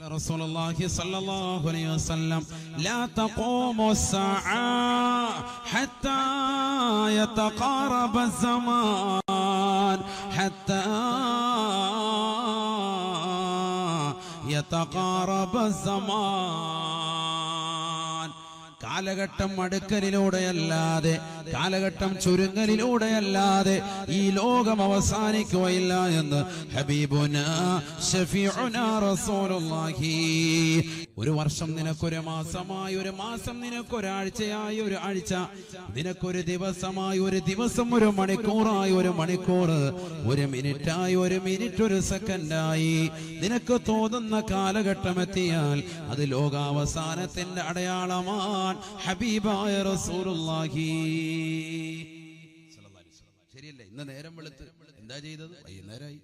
رسول الله صلى الله عليه وسلم لا تقوم الساعة حتى يتقارب الزمان حتى يتقارب الزمان കാലഘട്ടം അടുക്കലിലൂടെയല്ലാതെ കാലഘട്ടം ചുരുങ്ങലിലൂടെയല്ലാതെ ഈ ലോകം അവസാനിക്കുകയില്ല എന്ന് ഹബീബുനാ ശഫീഉനാ റസൂലുള്ളാഹി. ഒരു വർഷം നിനക്കൊരു മാസമായി, ഒരു മാസം നിനക്കൊരാഴ്ചയായി, ഒരു ആഴ്ച നിനക്കൊരു ദിവസമായി, ഒരു ദിവസം ഒരു മണിക്കൂറായി, ഒരു മണിക്കൂർ ഒരു മിനിറ്റായി, ഒരു മിനിറ്റ് ഒരു സെക്കൻഡായി നിനക്ക് തോന്നുന്ന കാലഘട്ടം എത്തിയാൽ അത് ലോകാവസാനത്തിന്റെ അടയാളമാണ്. ഹബീബായ റസൂലുള്ളാഹി ശരിയല്ലേ? ഇന്ന് നേരം വെളുത്ത് എന്താ ചെയ്തത്? വൈകുന്നേരമായി.